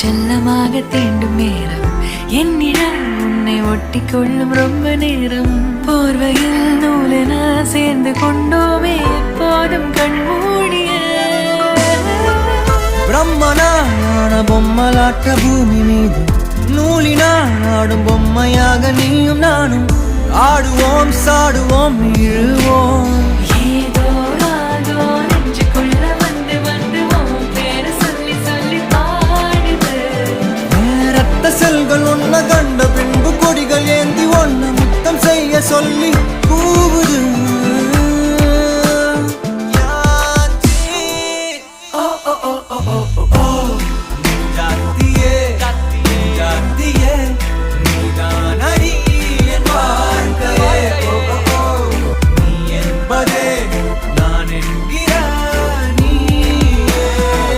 செல்லமாக தீண்டும் நேரம் என்னிடம் உன்னை ஒட்டி கொள்ளும் ரொம்ப நேரம் போர்வையில் நூலென சேர்ந்து கொண்டோமே எப்போதும் கண்மூடிய பிரம்மனான பொம்மலாட்ட பூமி மீது நூலினால் ஆடும் பொம்மையாக நீயும் நானும் ஆடுவோம் சாடுவோம் இழுவோம் ஏதோ ஆதோ நெஞ்சுக்குள்ள வந்து வந்து உன் பேரை சொல்லி சொல்லி பாடுது ரத்த செல்கள் ஒன்ன கண்ட பின்பு கொடிகள் ஏந்தி ஒன்ன முத்தம் செய்ய சொல்லி